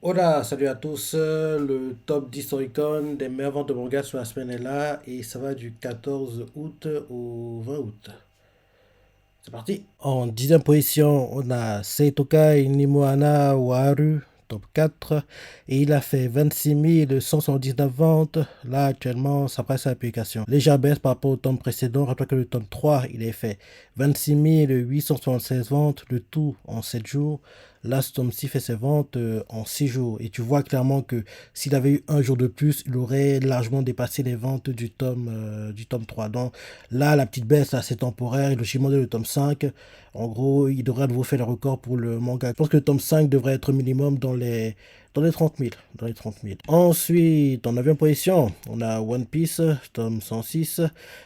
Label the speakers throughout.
Speaker 1: Hola, salut à tous. Le top 10 Oricon des meilleures ventes de manga sur la semaine est là et ça va du 14 août au 20 août. C'est parti. En 10e position, on a Seitokai Nimohana Waru, top 4. Et il a fait 26 179 ventes. Là, actuellement, ça passe à l'application. Légère baisse par rapport au tome précédent. Rappelez que le tome 3, il a fait 26 876 ventes, le tout en 7 jours. Là, ce tome-ci fait ses ventes en 6 jours. Et tu vois clairement que s'il avait eu un jour de plus, il aurait largement dépassé les ventes du tome 3. Donc là, la petite baisse, là, c'est temporaire. Et logiquement, le tome 5, en gros, il devrait à nouveau faire le record pour le manga. Je pense que le tome 5 devrait être minimum dans les 30 000. Dans les 30 000. Ensuite, en 9e position, on a One Piece, tome 106.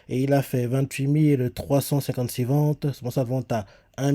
Speaker 1: Et il a fait 28 356 ventes. C'est pour ça, vente à 1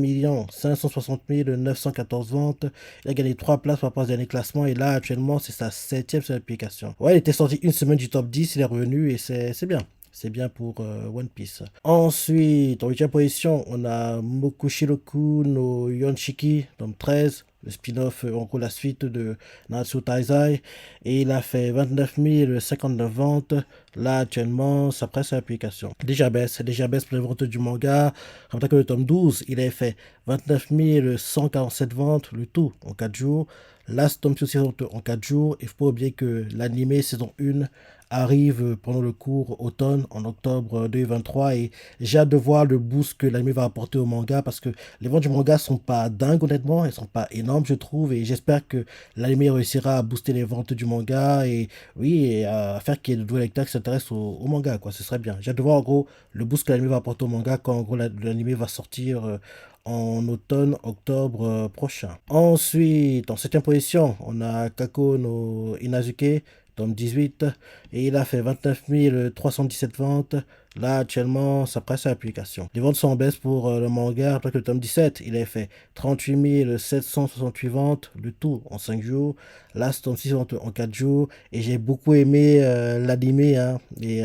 Speaker 1: 560 914 ventes. Il a gagné 3 places par rapport aux derniers classements. Et là, actuellement, c'est sa 7e sur l'application. Ouais, il était sorti une semaine du top 10. Il est revenu et c'est bien. C'est bien pour One Piece. Ensuite, en 8e position, on a Mokushiroku no Yonshiki, tome 13. Le spin-off, en gros, la suite de Natsu Taizai. Et il a fait 29 059 ventes. Là, actuellement, ça presse à l'application. Déjà baisse pour les ventes du manga. Rappelez que le tome 12, il a fait 29 147 ventes, le tout en 4 jours. Là, ce tome aussi en 4 jours. Il ne faut pas oublier que l'animé saison 1 arrive pendant le cours automne en octobre 2023 et j'ai hâte de voir le boost que l'anime va apporter au manga parce que les ventes du manga sont pas dingues honnêtement, elles sont pas énormes je trouve et j'espère que l'anime réussira à booster les ventes du manga et oui et à faire qu'il y ait de nouveaux lecteurs qui s'intéressent au manga quoi, ce serait bien. J'ai hâte de voir en gros le boost que l'anime va apporter au manga quand en gros l'anime va sortir en automne, octobre prochain. Ensuite, en 7e position, on a Kako no Inazuke, tome 18, et il a fait 29 317 ventes. Là, actuellement, ça presse à l'application. Les ventes sont en baisse pour le manga, après que le tome 17, il a fait 38 768 ventes, le tout en 5 jours. Là, ce tome 6 en 4 jours, et j'ai beaucoup aimé l'animé, hein. Et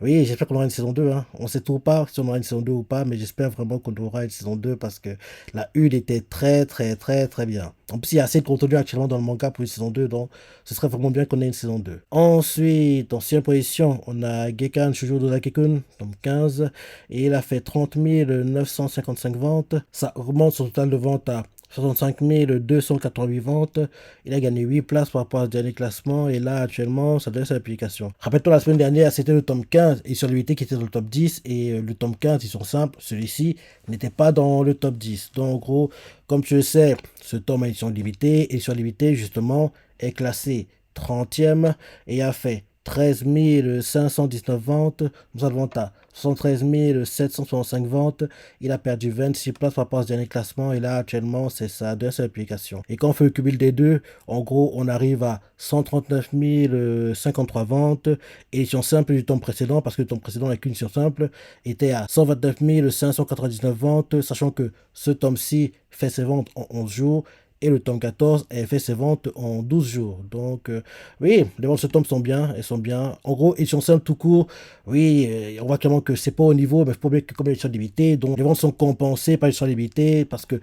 Speaker 1: oui, j'espère qu'on aura une saison 2, hein. On sait toujours pas si on aura une saison 2 ou pas, mais j'espère vraiment qu'on aura une saison 2 parce que la 1 était très, très, très, très bien. En plus, il y a assez de contenu actuellement dans le manga pour une saison 2, donc ce serait vraiment bien qu'on ait une saison 2. Ensuite, en 6e position, on a Gekan Shoujo Dodake-kun, tome 15, et il a fait 30 955 ventes. Ça augmente son total de ventes à 65 288 ventes. Il a gagné 8 places par rapport au dernier classement. Et là, actuellement, ça donne sa publication. Rappelle-toi, la semaine dernière, c'était le tome 15 et sur l'unité qui était dans le top 10. Et le tome 15, ils sont simples. Celui-ci n'était pas dans le top 10. Donc, en gros, comme tu le sais, ce tome a une édition limitée. Et sur limitée, justement, est classé 30e et a fait 13 519 ventes. Nous avons à 73 765 ventes. Il a perdu 26 places par rapport à ce dernier classement. Et là, actuellement, c'est sa deuxième application. Et quand on fait le cumul des deux, en gros, on arrive à 139 053 ventes. Édition simple du tome précédent, parce que le tome précédent, avec une édition simple, était à 129 599 ventes, sachant que ce tome-ci fait ses ventes en 11 jours. Et le tome 14, elle fait ses ventes en 12 jours. Donc, oui, les ventes de ce tome sont bien. Elles sont bien. En gros, édition simple tout court. Oui, on voit clairement que c'est pas au niveau, mais il faut bien que comme l'édition limitée, donc les ventes sont compensées par l'édition limitée parce que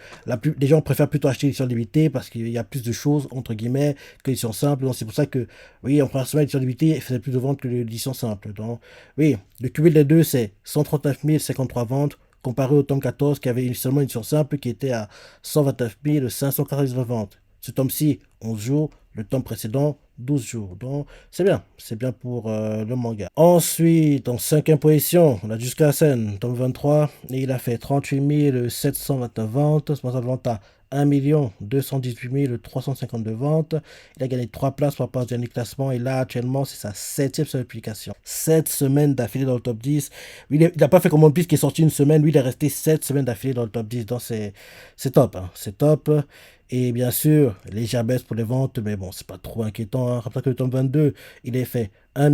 Speaker 1: les gens préfèrent plutôt acheter l'édition limitée parce qu'il y a plus de choses, entre guillemets, que l'édition simple. Donc, c'est pour ça que, oui, en première semaine, l'édition limitée elle faisait plus de ventes que l'édition simple. Donc, oui, le cumul des deux, c'est 139 053 ventes comparé au tome 14 qui avait seulement une édition simple qui était à 129 599 ventes. Ce tome-ci, 11 jours. Le tome précédent, 12 jours. Donc, c'est bien pour le manga. Ensuite, en 5e position, on a Jusqu'à la scène, tome 23, et il a fait 38 729 ventes, responsable de vente à 1 218 352 ventes. Il a gagné 3 places par rapport au dernier classement et là actuellement c'est sa 7e publication. 7 semaines d'affilée dans le top 10. Lui, il n'a pas fait comme One Piece qui est sorti une semaine, lui il est resté 7 semaines d'affilée dans le top 10. Donc c'est top, hein. C'est top. Et bien sûr, légère baisse pour les ventes, mais bon, c'est pas trop inquiétant, hein. Rappelez que le tome 22, il est fait 1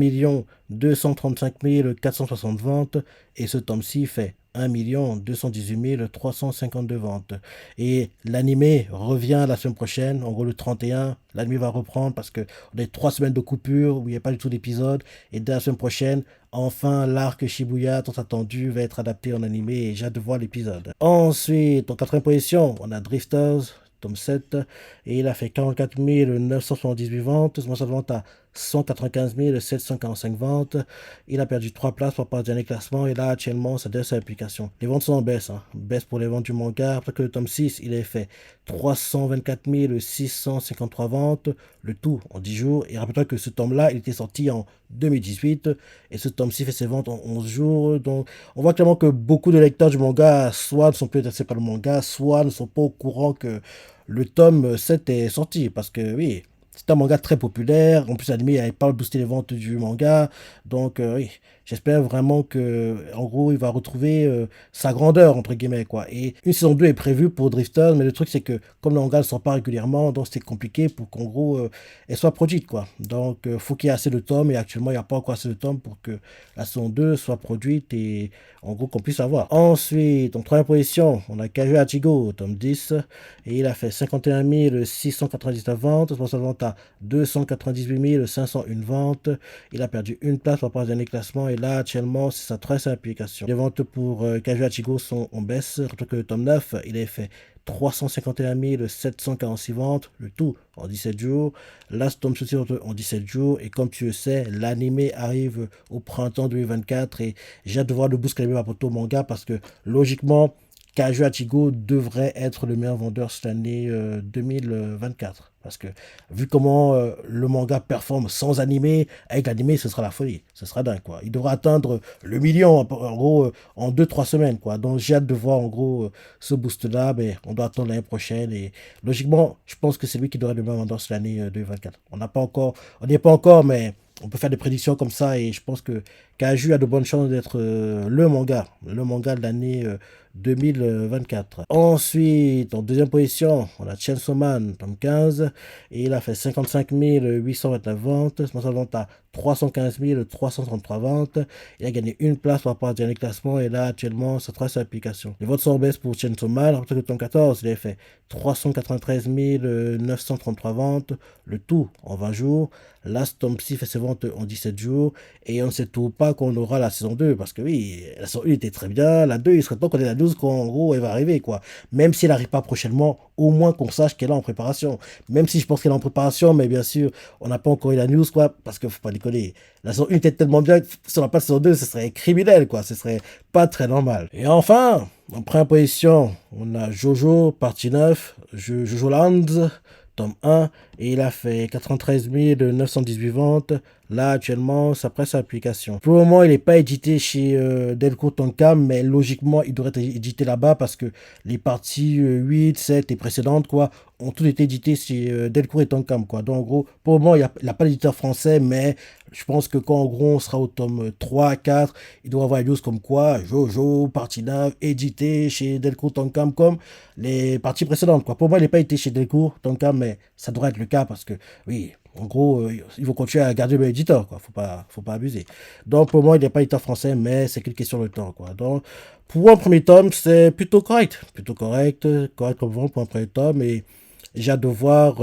Speaker 1: 235 460 ventes et ce tome-ci fait 1 218 352 ventes. Et l'animé revient la semaine prochaine, en gros le 31. L'animé va reprendre parce qu'on a 3 semaines de coupure où il n'y a pas du tout d'épisode. Et dès la semaine prochaine, enfin l'arc Shibuya tant attendu va être adapté en animé et j'ai hâte de voir l'épisode. Ensuite, en 4e position, on a Drifters, tome 7, et il a fait 44 978 ventes, son mensuel de vente à 195 745 ventes. Il a perdu 3 places par rapport au dernier classement, et là, actuellement, ça donne sa application. Les ventes sont en baisse, hein. Baisse pour les ventes du manga, après que le tome 6, il a fait 324 653 ventes, le tout en 10 jours. Et rappelez-toi que ce tome-là, il était sorti en 2018, et ce tome-ci fait ses ventes en 11 jours. Donc, on voit clairement que beaucoup de lecteurs du manga, soit ne sont plus intéressés par le manga, soit ne sont pas au courant que le tome 7 est sorti. Parce que, oui, c'est un manga très populaire. En plus, l'anime n'avait pas boosté les ventes du manga. Donc, oui, j'espère vraiment que, en gros, il va retrouver sa grandeur, entre guillemets, quoi. Et une saison 2 est prévue pour Drifters, mais le truc, c'est que comme le manga ne sort pas régulièrement, donc c'est compliqué pour qu'en gros, elle soit produite, quoi. Donc, faut qu'il y ait assez de tomes, et actuellement, il n'y a pas encore assez de tomes pour que la saison 2 soit produite et, en gros, qu'on puisse avoir. Ensuite, en troisième position, on a Kazuya Hachigo, tome 10, et il a fait 51 699 ventes, son vente à 298 501 ventes. Il a perdu une place par rapport à dernier classement, et là, actuellement, c'est sa 13e application. Les ventes pour Kazuya Hachigo sont en baisse, surtout que le tome 9, il a fait 351 746 ventes, le tout en 17 jours. Là, ce tome sorti en 17 jours, et comme tu le sais, l'anime arrive au printemps 2024, et j'ai hâte de voir le boost qu'elle va apporter au manga, parce que logiquement, Kazuya Hachigo devrait être le meilleur vendeur cette année 2024. Parce que vu comment le manga performe sans animé, avec l'animé, ce sera la folie. Ce sera dingue, quoi. Il devra atteindre le million, en gros, en 2-3 semaines, quoi. Donc j'ai hâte de voir, en gros, ce boost-là. Mais on doit attendre l'année prochaine. Et logiquement, je pense que c'est lui qui devrait être le meilleur vendeur cette année 2024. On n'y est pas encore, mais on peut faire des prédictions comme ça, et je pense que Kaju a de bonnes chances d'être le manga de l'année 2024. Ensuite, en deuxième position, on a Chainsaw Man, tome 15, et il a fait 55 829 ventes, son vente à 315 333 ventes. Il a gagné une place par rapport au dernier classement, et là, actuellement, ça trace sa application. Les votes sont en baisse pour Chainsaw Man, après que le tome 14, il a fait 393 933 ventes, le tout en 20 jours. Là, ce tome 6 fait ses ventes en 17 jours, et on ne sait toujours pas qu'on aura la saison 2, parce que oui, la saison 1 était très bien, la 2, il serait temps qu'on ait la news qu'en gros, elle va arriver, quoi. Même si elle n'arrive pas prochainement, au moins qu'on sache qu'elle est en préparation. Même si je pense qu'elle est en préparation, mais bien sûr, on n'a pas encore eu la news, quoi, parce que faut pas déconner. La saison 1 était tellement bien que si on n'a pas la saison 2, ce serait criminel, quoi. Ce serait pas très normal. Et enfin, en première position, on a Jojo, partie 9, Jojo Lands, tome 1, et il a fait 93 918 ventes. Là, actuellement, ça presse sa application. Pour le moment, il n'est pas édité chez Delcourt Tonkam, mais logiquement, il devrait être édité là-bas, parce que les parties 8, 7 et précédentes, quoi, ont toutes été éditées chez Delcourt et Tonkam, quoi. Donc, en gros, pour le moment, il n'a pas d'éditeur français, mais je pense que quand, en gros, on sera au tome 3, 4, il doit y avoir une news comme quoi Jojo, partie 9, édité chez Delcourt Tonkam, comme les parties précédentes, quoi. Pour moi, il n'est pas édité chez Delcourt Tonkam, mais ça devrait être le cas, parce que, oui, en gros, ils vont continuer à garder le éditeur, quoi. Faut pas abuser. Donc, pour moi, il n'est pas éditeur français, mais c'est qu'une question de temps, quoi. Donc, pour un premier tome, c'est plutôt correct. Plutôt correct comme vent pour un premier tome. Et j'ai hâte de voir,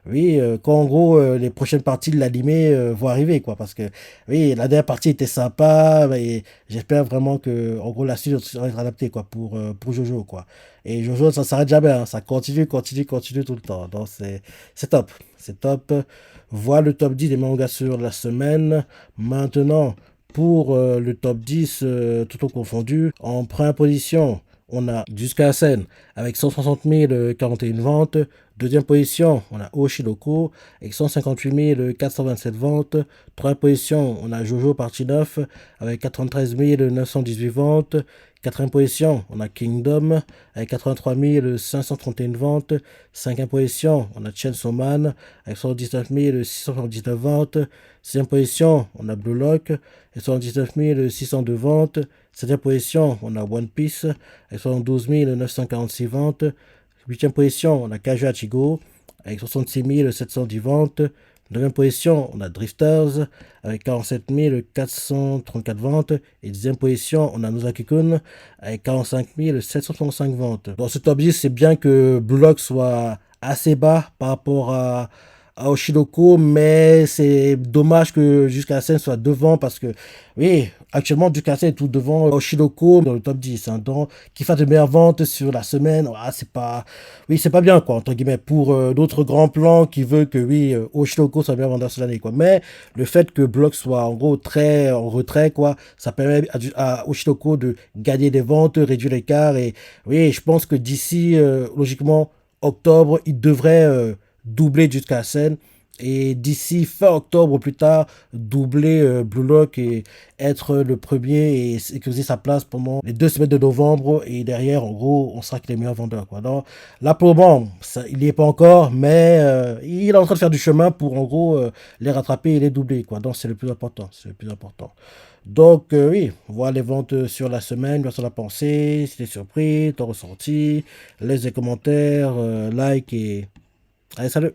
Speaker 1: oui, quand en gros, les prochaines parties de l'animé vont arriver, quoi. Parce que, oui, la dernière partie était sympa, et j'espère vraiment que, en gros, la suite sera adaptée, quoi, pour Jojo, quoi. Et Jojo, ça s'arrête jamais, hein. Ça continue tout le temps. Donc, c'est top. C'est top. Voilà le top 10 des mangas sur la semaine. Maintenant, pour le top 10, tout au confondu, en première position, on a Jusqu'à la scène avec 160 041 ventes. Deuxième position, on a Oshiroko avec 158 427 ventes. Troisième position, on a Jojo partie 9 avec 93 918 ventes. Quatrième position, on a Kingdom avec 83 531 ventes. Cinquième position, on a Chainsaw Man avec 79 679 ventes. Sixième position, on a Blue Lock avec 79 602 ventes. Septième position, on a One Piece avec 72 946 ventes. Huitième position, on a Kazuya Hachigo avec 66 710 ventes. Neuvième position, on a Drifters avec 47 434 ventes. Et dixième position, on a Nozaki-kun avec 45 765 ventes. Dans ce top 10, c'est bien que Blue Lock soit assez bas par rapport à Oshinoko, mais c'est dommage que Dukasen soit devant parce que, oui, actuellement, Dukasen est tout devant Oshinoko dans le top 10. Hein, donc, qui fasse de meilleures ventes sur la semaine, ah, c'est pas, oui, c'est pas bien, quoi, entre guillemets, pour d'autres grands plans qui veulent que, oui, Oshinoko soit meilleur vendeur sur l'année, quoi. Mais le fait que Block soit, en gros, très en retrait, quoi, ça permet à Oshinoko de gagner des ventes, réduire l'écart. Et, oui, je pense que d'ici, logiquement, octobre, il devrait doubler Dukasen. Et d'ici fin octobre ou plus tard, doubler Blue Lock et être le premier et sécuriser sa place pendant les 2 semaines de novembre. Et derrière, en gros, on sera que les meilleurs vendeurs. Quoi. Donc, là, pour le moment, ça, il n'y est pas encore, mais il est en train de faire du chemin pour, en gros, les rattraper et les doubler. Quoi. Donc, c'est le plus important. C'est le plus important. Donc, oui, voir les ventes sur la semaine, bien sûr, la pensée, si t'es surpris, ton ressenti, laisse des commentaires, like et. Allez, salut!